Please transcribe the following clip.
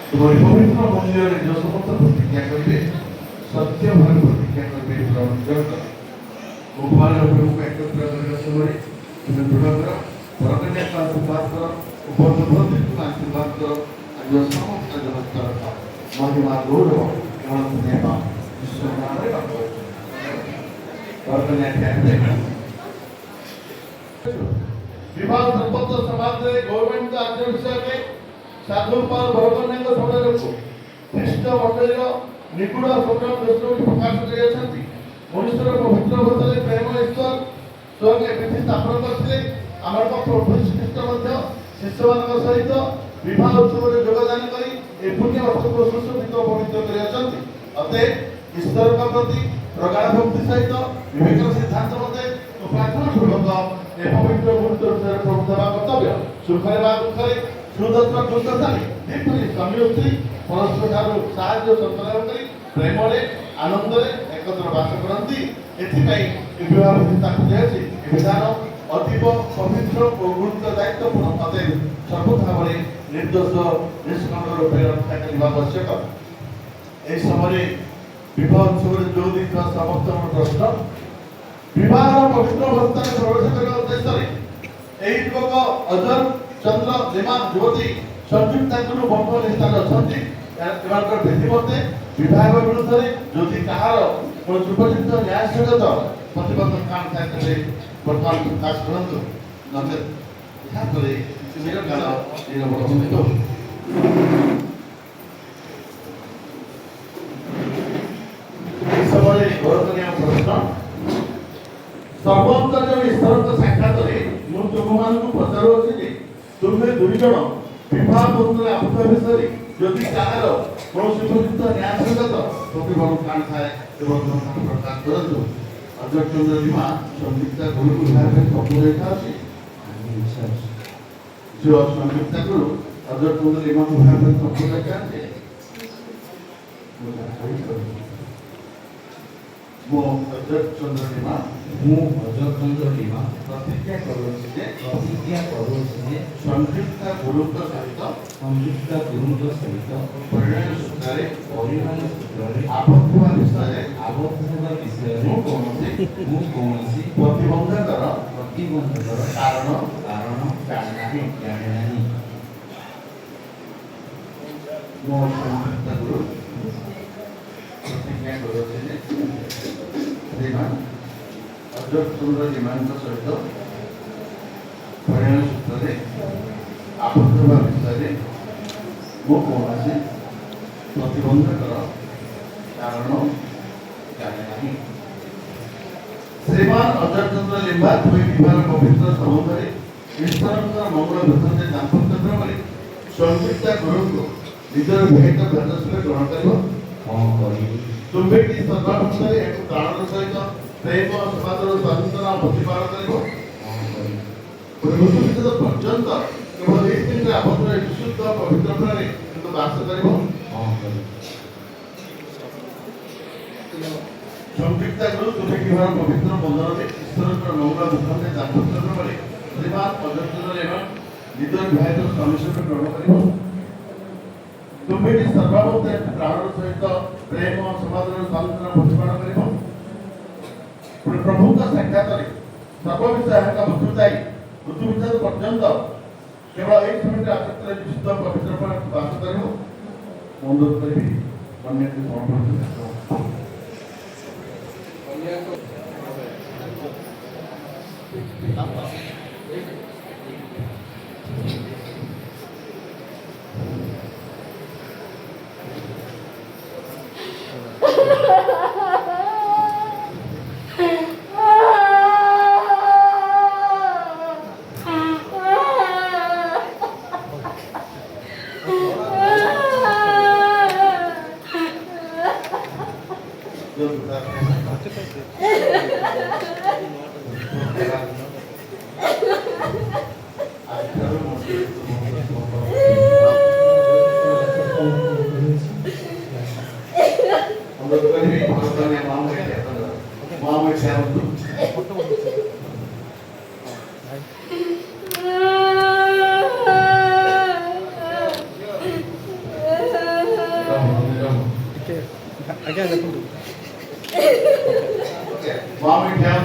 ତୁମରି ପବିତ୍ର ମନ୍ଦିରରେ ଯେଉଁ ସମସ୍ତ ପ୍ରତିଜ୍ଞା କରିବେ ସତ୍ୟ ଭାବେ ପ୍ରତିଜ୍ଞା କରିବେ ଜୟ କର। ଭଗବାନ ପ୍ରଭୁଙ୍କୁ ଏକତ୍ର କରିବା ସମୟରେ ତୁମେ ଦୃଢ଼ କର। ବରକନ୍ୟାକୁ ଆଶୀର୍ବାଦ କର। ଉପବର୍ତ୍ତମାନଙ୍କୁ ଆଶୀର୍ବାଦ କର। ଆଜି ସମସ୍ତ ଜଗତର ମହିମା ଗୌରବ କେବଳ ତୁମେ ପାଅ। ଈଶ୍ୱର ନାମରେ ପାଉଛ। ବରକନ୍ୟା ଠିଆ विवाह संपत्त समाज रे गवर्नमेंट का आदेश विषय साधु पर बरकन्या समय रखो ख्रीष्ट मंदिर निगुड़ संग्राम दृष्टि प्रकाश करियछंती मनुष्यर पवित्र व्रतरे प्रेम ईश्वर स्वयं पृथ्वी स्थापन करथिले आमर प्रभु ख्रीष्ट मध्य शिष्यମାନଙ୍କ सहित विवाह उत्सव योगदान करी ए पुण्य वस्तु सुशोभित पवित्र करियछंती अते ईश्वर का प्रति प्रगाढ़ भक्ति सहित विवेक सिद्धांत मते प्रार्थना पूर्वक ए पवित्र मुहूर्त प्रभु देवा कर्तव्य सुखरे वा दुखरे सुदत्त दुष्टतानि जेपरि स्वामी स्त्री परस्पर ठारू साहाय्य संकलन करी प्रेम रे आनंद रे एकत्र वास करंती एथिपाई विवाह विधिता दियाछि ए विधान अतीव पवित्र और गुरुत्व दायित्वपूर्ण अते सर्वथा बळे निर्दोष निष्कलंक रूपे रक्षा करबा आवश्यक। ए समय विवाह उत्सव जो दिन समस्त प्रश्न विवाह पवित्र अवस्था में प्रवेश करने उद्देश्य यही युवक अजर चंद्र लीमा युवती संयुक्ता गुरु बंध निष्ठान अच्छा विधि मते विवाह विरुद्ध जदि कहार सुपरिचित न्याय सहित प्रतिबंधक काम थाए बर्तमान प्रकाश करतु नचेत समय गौरवनीय प्रश्न सर्वोत्तम ईश्वर साक्षात मु तुम पचारूँ जे तुम्हें दुई जन विवाह बंधन आबद्ध विषय जदि कहार कौन सुपरिचित न्याय सहित प्रतिबंध कान थाए प्रकाश करतु अध्यक्ष चंद्र लीमा संयुक्ता गुरु विभाग सब रेखा अच्छी जो संयुक्ता गुरु अध्यक्ष चंद्र लीमा विभाग सब रेखा अच्छे मो अध्यक्ष चंद्र लीमा प्रतिज्ञा करूँ जे संयुक्ता गुरु सहित परिणय सूत्र आबद्ध विषय कौन प्रतिबंधकर कारण जाने मो संयुक्ता गुरु प्रतिज्ञा करूँ अध्यक्ष चंद्र लीमान सहित परिणय सूत्र आबद्ध विषय मो कौन प्रतिबंधकर कारण जाने श्रीमान अध्यक्ष चंद्र लीमा दुई विवाह पवित्र संबंध ईश्वर मंगल भूषण दाम्पत्य क्रम संयुक्ता गुरु को निजर विहित कार्यशील ग्रहण कर तुम्हें सर्वाभूत एक प्राण सहित प्रेम समाजर स्वाधीनता प्रतिपादन कर पर्यंत केवल एक दिन आबद्ध विशुद्ध पवित्र प्राणी बास कर संयुक्ता गुरु तुम्हें विवाह पवित्र बंधन ईश्वर मंगल भूषण दाम्पत्य क्रम श्रीमान अध्यक्ष एवं निजर विवाहित स्वामी सहित ग्रहण कर तुम्हें सर्वाभूत एक प्राण सहित प्रेम समाजर स्वाधीनता प्रतिपादन कर प्रभु का साक्षात सर्व विषय मृत्युदायी मृत्यु विच्छेद पर्यंत केवल एक समय आसक्त विशुद्ध पवित्र बास कर अनुरोध करी ଆଜ୍ଞା ଦେଖନ୍ତୁ ସ୍ୱାମୀ ଧ୍ୟାନ